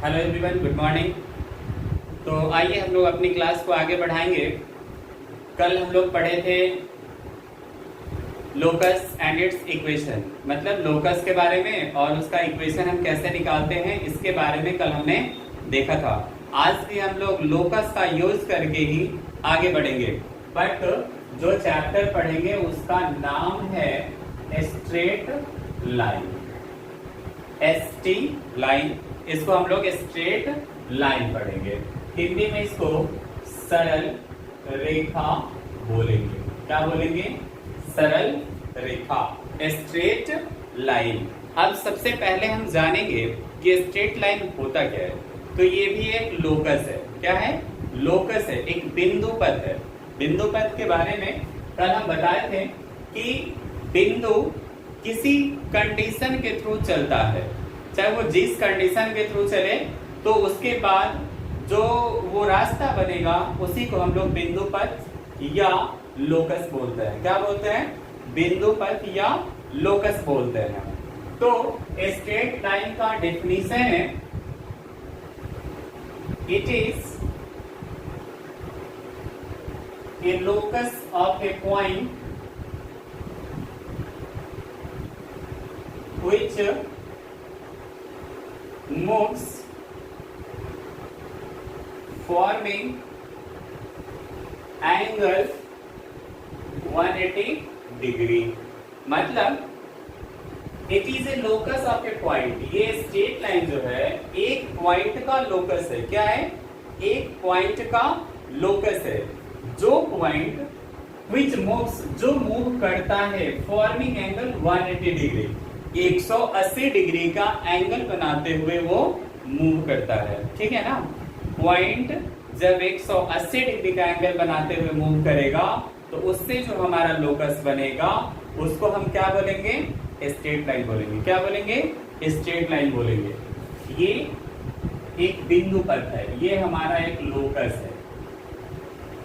Hello everyone, good morning. तो आइए हम लोग अपनी क्लास को आगे बढ़ाएंगे। कल हम लोग पढ़े थे लोकस एंड इट्स इक्वेशन, मतलब लोकस के बारे में और उसका इक्वेशन हम कैसे निकालते हैं इसके बारे में कल हमने देखा था। आज भी हम लोग लोकस का यूज करके ही आगे बढ़ेंगे, बट जो चैप्टर पढ़ेंगे उसका नाम है स्ट्रेट लाइन, एसटी लाइन। इसको हम लोग स्ट्रेट लाइन पढ़ेंगे। हिंदी में इसको सरल रेखा बोलेंगे। क्या बोलेंगे? सरल रेखा, स्ट्रेट लाइन। अब सबसे पहले हम जानेंगे कि स्ट्रेट लाइन होता क्या है। तो ये भी एक लोकस है। क्या है? लोकस है, एक बिंदु पथ है। बिंदु पथ के बारे में कल हम बताए थे कि बिंदु किसी कंडीशन के थ्रू चलता है, चाहे वो जिस कंडीशन के थ्रू चले, तो उसके बाद जो वो रास्ता बनेगा उसी को हम लोग बिंदु पथ या लोकस बोलते हैं। क्या बोलते हैं? बिंदु पथ या लोकस बोलते हैं। तो स्ट्रेट लाइन का डेफिनेशन है, it is a locus of a point which moves forming angle 180 degree. मतलब it is a locus of a point. ये स्ट्रेट लाइन जो है एक पॉइंट का लोकस है। क्या है? एक पॉइंट का लोकस है। जो पॉइंट which moves, जो मूव करता है, फॉर्मिंग एंगल 180 डिग्री, 180 डिग्री का एंगल बनाते हुए वो मूव करता है। ठीक है ना? पॉइंट जब 180 डिग्री का एंगल बनाते हुए मूव करेगा तो उससे जो हमारा लोकस बनेगा उसको हम क्या बोलेंगे? स्ट्रेट लाइन बोलेंगे। क्या बोलेंगे? स्ट्रेट लाइन बोलेंगे। ये एक बिंदु पथ है, ये हमारा एक लोकस है।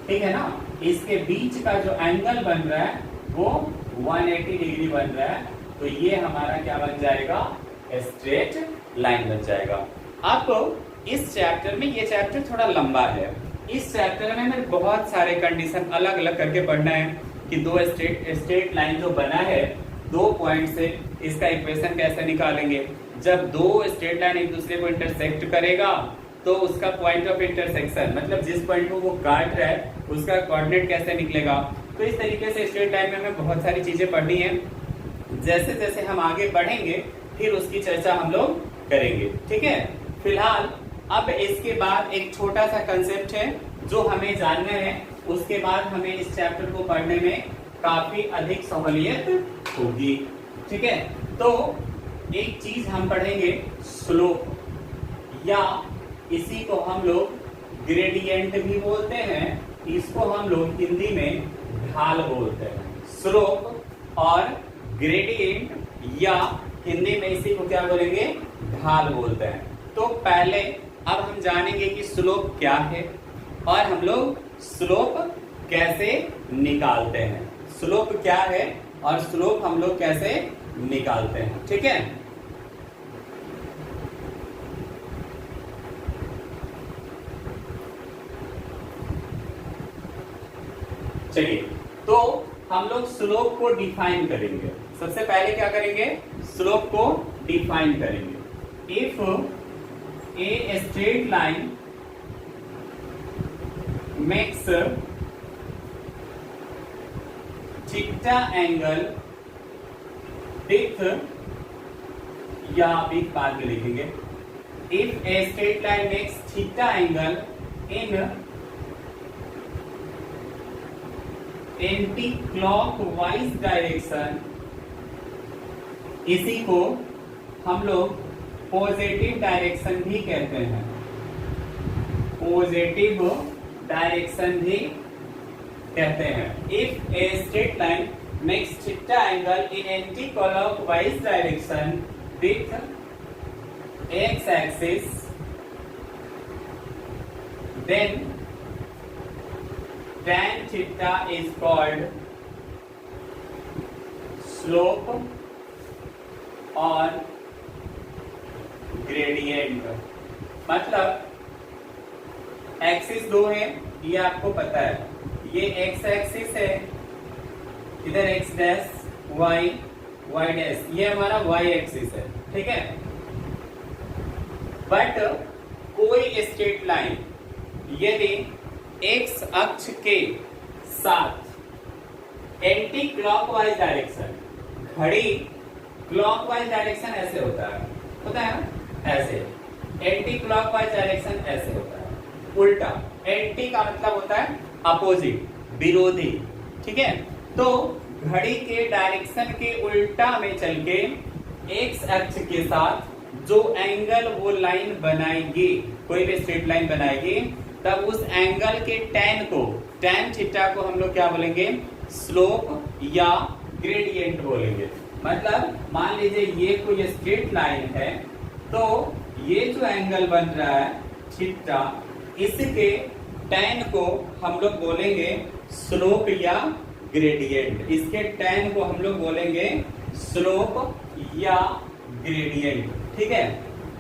ठीक है ना? इसके बीच का जो एंगल बन रहा है वो 180 डिग्री बन रहा है, तो ये हमारा क्या बन जाएगा? स्ट्रेट लाइन बन जाएगा। अब इस चैप्टर में, ये चैप्टर थोड़ा लंबा है, इस चैप्टर में हमें बहुत सारे कंडीशन अलग अलग करके पढ़ना है कि दो स्ट्रेट लाइन जो बना है दो पॉइंट से, इसका इक्वेशन कैसे निकालेंगे। जब दो स्ट्रेट लाइन एक दूसरे को इंटरसेक्ट करेगा तो उसका पॉइंट ऑफ इंटरसेक्शन, मतलब जिस पॉइंट को वो काट रहा है उसका कोऑर्डिनेट कैसे निकलेगा। तो इस तरीके से स्ट्रेट लाइन में हमें बहुत सारी चीजें पढ़नी है। जैसे जैसे हम आगे बढ़ेंगे फिर उसकी चर्चा हम लोग करेंगे। ठीक है? फिलहाल अब इसके बाद एक छोटा सा कंसेप्ट है जो हमें जानना है, उसके बाद हमें इस चैप्टर को पढ़ने में काफी अधिक सहूलियत होगी। ठीक है? तो एक चीज हम पढ़ेंगे स्लोप, या इसी को हम लोग ग्रेडियंट भी बोलते हैं, इसको हम लोग हिंदी में ढाल बोलते हैं। स्लोप और ग्रेडियंट, या हिंदी में इसी को क्या बोलेंगे? ढाल बोलते हैं। तो पहले अब हम जानेंगे कि स्लोप क्या है और हम लोग स्लोप कैसे निकालते हैं। स्लोप क्या है और स्लोप हम लोग कैसे निकालते हैं। ठीक है? चलिए, तो हम लोग स्लोप को डिफाइन करेंगे। सबसे पहले क्या करेंगे? स्लोप को डिफाइन करेंगे। If a straight line makes theta angle with, या विथ बाद में लिखेंगे, if a straight line makes theta angle in anti clockwise direction, इसी को हम लोग पॉजिटिव डायरेक्शन भी कहते हैं। पॉजिटिव डायरेक्शन भी कहते हैं। If a straight line makes theta angle in anti clockwise direction with x axis, then tan theta is called slope और ग्रेडियंट। मतलब एक्सिस दो है, ये आपको पता है, ये एक्स एक्सिस है, इधर x dash y y dash, ये हमारा वाई एक्सिस है, ठीक है। बट कोई स्ट्रेट लाइन यदि एक्स अक्ष के साथ एंटी क्लॉकवाइज डायरेक्शन, घड़ी क्लॉकवाइज डायरेक्शन ऐसे होता है ना, ऐसे एंटी क्लॉकवाइज डायरेक्शन ऐसे होता है, उल्टा, एंटी का मतलब होता है अपोजिट, विरोधी, ठीक है। तो घड़ी के डायरेक्शन के उल्टा में चल के एक्स अक्ष के साथ जो एंगल वो लाइन बनाएगी, कोई भी स्ट्रेट लाइन बनाएगी, तब उस एंगल के टैन को, टैन थीटा को हम लोग क्या बोलेंगे, स्लोप या ग्रेडियंट बोलेंगे। मतलब मान लीजिए ये कोई स्ट्रेट लाइन है, तो ये जो एंगल बन रहा है थीटा, इसके टैन को हम लोग बोलेंगे स्लोप या ग्रेडियंट, इसके टैन को हम लोग बोलेंगे स्लोप या ग्रेडियंट, ठीक है।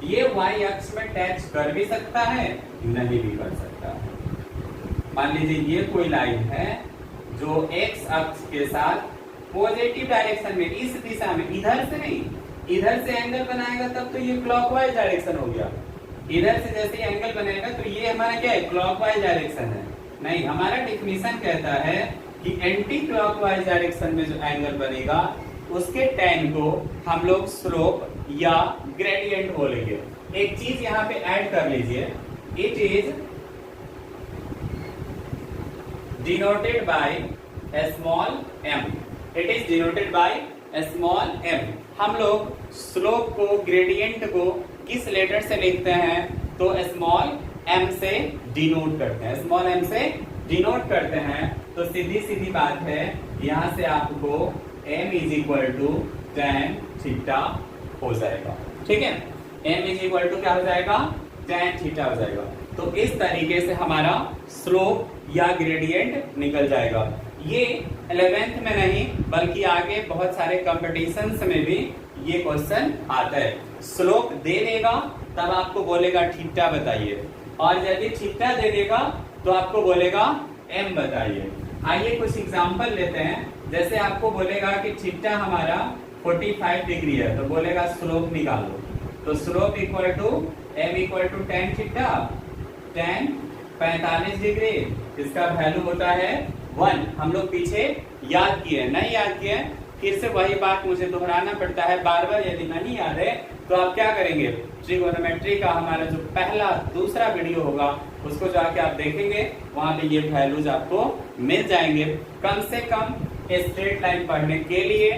ये वाई अक्ष में टच कर भी सकता है, नहीं भी कर सकता है। मान लीजिए ये कोई लाइन है जो एक्स अक्ष के साथ पॉजिटिव डायरेक्शन में, इस दिशा में, इधर से नहीं, इधर से एंगल बनाएगा तब तो ये क्लॉकवाइज डायरेक्शन हो गया, इधर से जैसे एंगल बनेगा तो ये हमारा क्या है, क्लॉकवाइज डायरेक्शन है। नहीं, हमारा डेफिनेशन कहता है कि एंटी क्लॉकवाइज डायरेक्शन में जो एंगल बनेगा उसके टैन को हम लोग स्लोप या ग्रेडियंट बोलेंगे। एक चीज यहाँ पे ऐड कर लीजिए, it is denoted by small m, it is denoted by small m. हम लोग स्लोप को, ग्रेडियंट को किस लेटर से लिखते हैं, तो स्मॉल एम से डिनोट करते हैं, स्मॉल एम से डिनोट करते हैं। तो सीधी सीधी बात है, यहां से आपको m is equal to tan theta हो जाएगा, ठीक है। m इज इक्वल टू क्या हो जाएगा, tan थीटा हो जाएगा। तो इस तरीके से हमारा स्लोप या ग्रेडियंट निकल जाएगा। ये 11th में नहीं बल्कि आगे बहुत सारे कॉम्पिटिशन्स में भी ये क्वेश्चन आता है। स्लोप दे देगा तब आपको बोलेगा थीटा बताइए, और यदि थीटा दे देगा तो आपको बोलेगा m बताइए। आइए कुछ एग्जांपल लेते हैं। जैसे आपको बोलेगा कि थीटा हमारा 45 डिग्री है, तो बोलेगा स्लोप निकालो, तो slope equal to m equal to tan theta, tan 45 degree, इसका वैल्यू होता है 1। हम लोग पीछे याद किए, नहीं याद किए, फिर से वही बात मुझे दोहराना पड़ता है बार बार। यदि नहीं याद है तो आप क्या करेंगे, ट्रिगोनोमेट्री का हमारा जो पहला दूसरा वीडियो होगा उसको जाके आप देखेंगे, वहां पे ये वैल्यूज आपको मिल जाएंगे। कम से कम स्ट्रेट लाइन पढ़ने के लिए,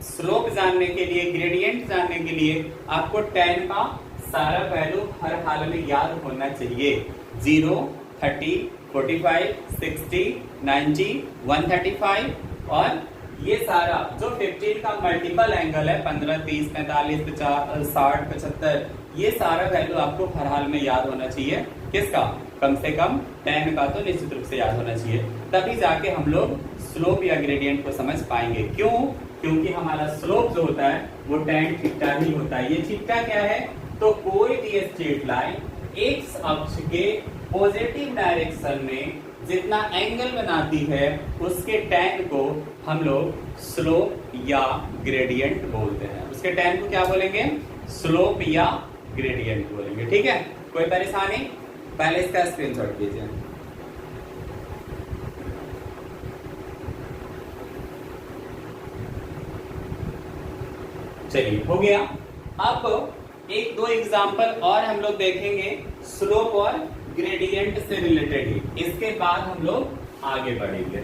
स्लोप जानने के लिए, ग्रेडियंट जानने के लिए आपको tan का सारा वैल्यू हर हाल में याद होना चाहिए। 0, 30, 45, 60, 90, 135 और ये सारा जो 15 का मल्टीपल एंगल है, 15, 30, 45, 50, 60, 75, ये सारा वैल्यू आपको हर हाल में याद होना चाहिए। किसका, कम से कम tan का तो निश्चित रूप से याद होना चाहिए, तभी जाके हम लोग स्लोप या ग्रेडियंट को समझ पाएंगे। क्यों? क्योंकि हमारा स्लोप जो होता है वो tan थीटा ही होता है। ये थीटा क्या है, तो कोई भी स्ट्रेट लाइन एक्स अक्ष के पॉजिटिव डायरेक्शन में जितना एंगल बनाती है उसके tan को हम लोग स्लोप या ग्रेडियंट बोलते हैं। उसके tan को क्या बोलेंगे, स्लोप या ग्रेडियंट बोलेंगे, ठीक है। कोई परेशानी, पहले इसका स्क्रीनशॉट कीजिए। चलिए हो गया। अब एक दो एग्जांपल और हम लोग देखेंगे स्लोप और ग्रेडियंट से रिलेटेड ही, इसके बाद हम लोग आगे बढ़ेंगे।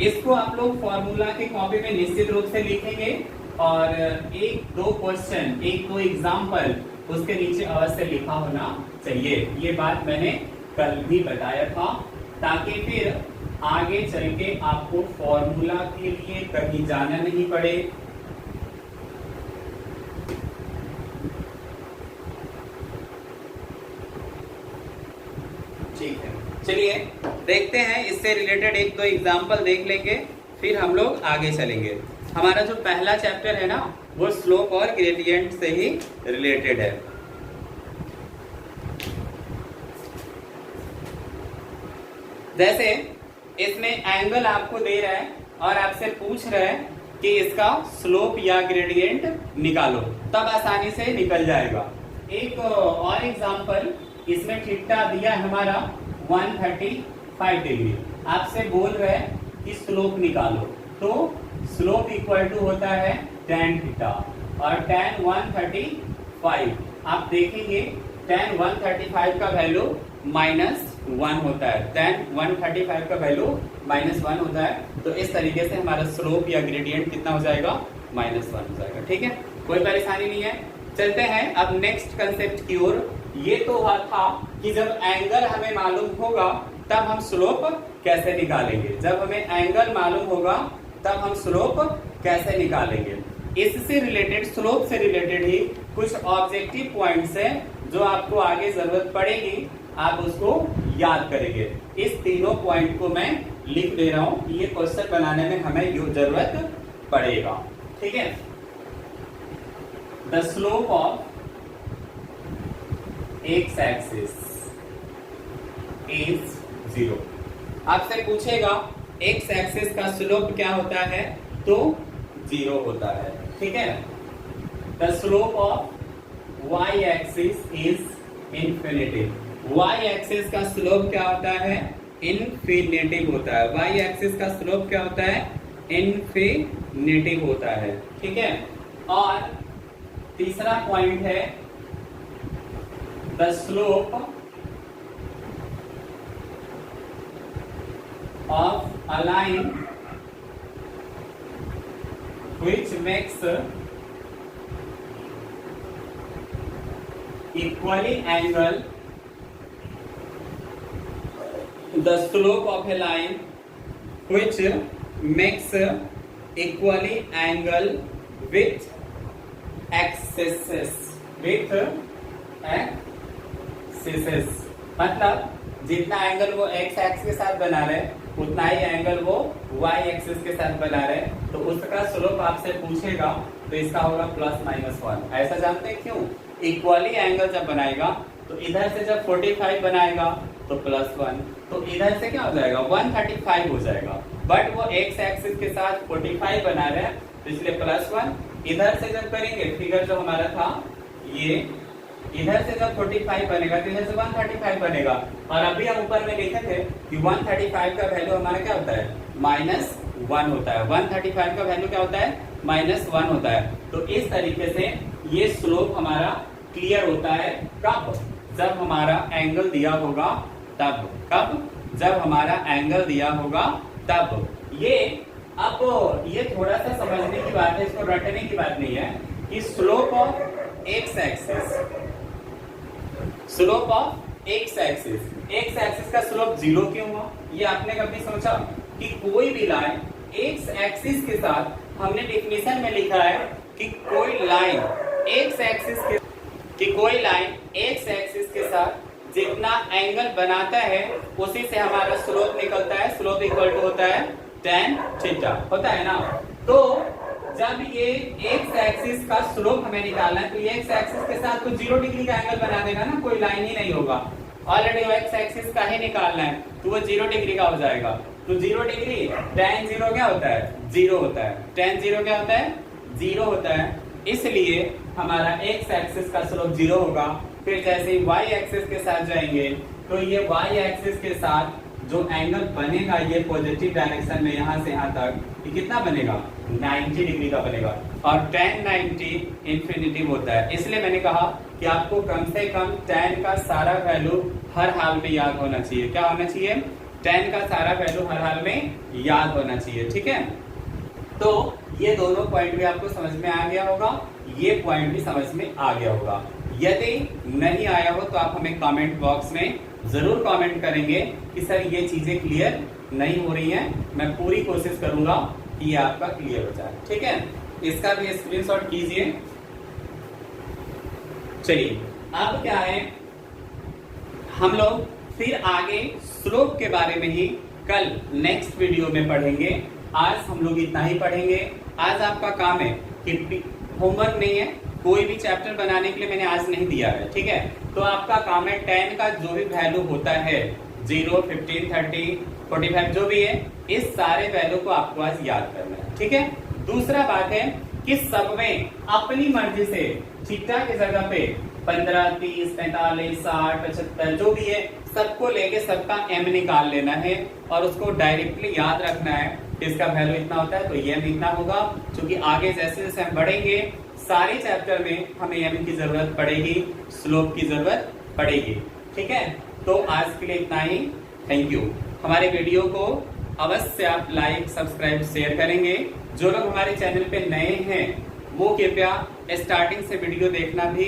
इसको आप लोग फॉर्मूला की कॉपी में निश्चित रूप से लिखेंगे और एक दो क्वेश्चन, एक दो एग्जांपल उसके नीचे अवश्य लिखा होना चाहिए। ये बात मैंने कल भी बताया था, ताकि फिर आगे चल के आपको फॉर्मूला के लिए कहीं जाना नहीं पड़े। ठीक है, चलिए देखते हैं, इससे रिलेटेड एक दो एग्जांपल देख लेंगे, फिर हम लोग आगे चलेंगे। हमारा जो पहला चैप्टर है ना वो स्लोप और ग्रेडियंट से ही रिलेटेड है। जैसे इसमें एंगल आपको दे रहा है और आपसे पूछ रहा है कि इसका स्लोप या ग्रेडियंट निकालो, तब आसानी से निकल जाएगा। एक और एग्जांपल, इसमें थीटा दिया हमारा 135 डिग्री, आपसे बोल रहे हैं कि स्लोप निकालो, तो स्लोप इक्वल टू होता है tan थीटा और tan 135 आप देखेंगे tan 135 का वैल्यू -1 होता है, tan 135 का वैल्यू -1 होता है। तो इस तरीके से हमारा स्लोप या ग्रेडियंट कितना हो जाएगा, -1 हो जाएगा। ठीक है, कोई परेशानी नहीं है। चलते हैं अब नेक्स्ट कंसेप्ट की ओर। ये तो हुआ था कि जब एंगल हमें मालूम होगा तब हम स्लोप कैसे निकालेंगे, जब हमें एंगल मालूम होगा तब हम स्लोप कैसे निकालेंगे। इससे रिलेटेड, स्लोप से रिलेटेड ही कुछ ऑब्जेक्टिव पॉइंट्स हैं जो आपको आगे जरूरत पड़ेगी, आप उसको याद करेंगे। इस तीनों पॉइंट को मैं लिख दे रहा हूं, ये क्वेश्चन बनाने में हमें जरूरत पड़ेगा। ठीक है, the slope of x axis is 0। आपसे पूछेगा एक्स एक्सिस का स्लोप क्या होता है, तो 0 होता है। ठीक है, the slope of y axis is infinitive. Y axis का स्लोप क्या होता है, इन्फिनिटिव होता है। वाई एक्सिस का स्लोप क्या होता है, इन्फिनिटिव होता है। ठीक है, और तीसरा पॉइंट है the slope of a line which makes equally angle, the slope of a line which makes equally angle with axis, मतलब जितना एंगल वो एक्स एक्सिस के साथ बना रहे उतना ही एंगल वो वाई एक्सिस के साथ बना रहे, तो उसका स्लोप आपसे पूछेगा तो इसका होगा +-1। ऐसा जानते हैं क्यों, इक्वली एंगल जब बनाएगा तो इधर से जब 45 बनाएगा तो +1, तो इधर से क्या हो जाएगा 135 हो जाएगा, बट वो एक्स एक्सिस के साथ 45 बना रहे हैं तो इसलिए +1। इधर से जब करेंगे फिगर जो हमारा था ये, इधर से जब 45 बनेगा तो इधर से 135 बनेगा, और अभी हम ऊपर में लिखे थे कि 135 का वैल्यू हमारा क्या होता है, -1 होता है। 135 का वैल्यू क्या होता है, -1 होता है। तो इस तरीके से ये स्लोप हमारा क्लियर होता है कब, जब हमारा एंगल दिया होगा तब। कब, जब हमारा एंगल दिया होगा तब। ये अब ये थोड़ा सा समझने की बात है, इसको रटने की बात नहीं है कि slope of x axis, slope of x axis, x axis का स्लोप 0 क्यों हुआ, ये आपने कभी सोचा कि कोई भी लाइन एक्स एक्सिस के साथ, हमने डेफिनेशन में लिखा है कि कोई लाइन एक्स एक्सिस के, कि कोई लाइन एक्स एक्सिस के साथ जितना एंगल बनाता है उसी से हमारा स्लोप निकलता है। स्लोप इक्वल टू होता है tan थीटा, होता है ना। तो जब ये एक्स एक्सिस का स्लोप हमें निकालना है तो ये एक्स एक्सिस के साथ तो 0 डिग्री का एंगल बना देगा ना, कोई लाइन ही नहीं होगा। ऑलरेडी वो एक्स एक्सिस का ही निकालना है तो वो 0 डिग्री का हो जाएगा। तो 0 डिग्री tan 0 क्या होता है, 0 होता है। tan 0 क्या होता है, 0 होता है। इसलिए हमारा एक्स एक्सिस का स्लोप 0 होगा। फिर जैसे ही वाई एक्सिस के साथ जाएंगे तो ये वाई एक्सिस के साथ जो एंगल बनेगा ये पॉजिटिव डायरेक्शन में यहाँ से यहाँ तक, ये कितना बनेगा, 90 डिग्री का बनेगा। और tan 90 इन्फिनिटिव होता है। इसलिए मैंने कहा कि आपको कम से कम tan का सारा वैल्यू हर हाल में याद होना चाहिए। क्या होना चाहिए, tan का सारा वैल्यू हर हाल में याद होना चाहिए। ठीक है, तो ये दोनों पॉइंट भी आपको समझ में आ गया होगा, ये पॉइंट भी समझ में आ गया होगा। यदि नहीं आया हो तो आप हमें कमेंट बॉक्स में जरूर कमेंट करेंगे कि सर ये चीजें क्लियर नहीं हो रही हैं। मैं पूरी कोशिश करूंगा कि ये आपका क्लियर हो जाए। ठीक है, इसका भी स्क्रीनशॉट कीजिए। चलिए अब क्या है, हम लोग फिर आगे स्लोप के बारे में ही कल नेक्स्ट वीडियो में पढ़ेंगे। आज हम लोग इतना ही पढ़ेंगे। आज आपका काम है कि होमवर्क नहीं है, कोई भी चैप्टर बनाने के लिए मैंने आज नहीं दिया है, ठीक है। तो आपका काम है 10 का जो भी वैल्यू होता है 0, 15, 30, 45 जो भी है, इस सारे वैल्यू को आपको आज याद करना है, ठीक है। दूसरा बात है कि सब में अपनी मर्जी से थीटा की जगह पे 15, 30, 45, 60, 75 जो भी है सबको लेके सबका m निकाल लेना है और उसको डायरेक्टली याद रखना है कि इसका वैल्यू इतना होता है तो ये m इतना होगा, क्योंकि आगे जैसे जैसे हम बढ़ेंगे सारे चैप्टर में हमें m की जरूरत पड़ेगी, स्लोप की जरूरत पड़ेगी, ठीक है। तो आज के लिए इतना ही, थैंक यू। हमारे वीडियो को अवश्य आप लाइक, सब्सक्राइब, शेयर करेंगे। जो लोग हमारे चैनल पे नए हैं वो कृपया स्टार्टिंग से वीडियो देखना भी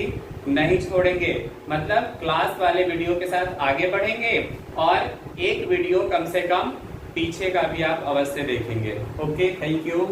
नहीं छोड़ेंगे, मतलब क्लास वाले वीडियो के साथ आगे बढ़ेंगे और एक वीडियो कम से कम पीछे का भी आप अवश्य देखेंगे। Okay, thank you.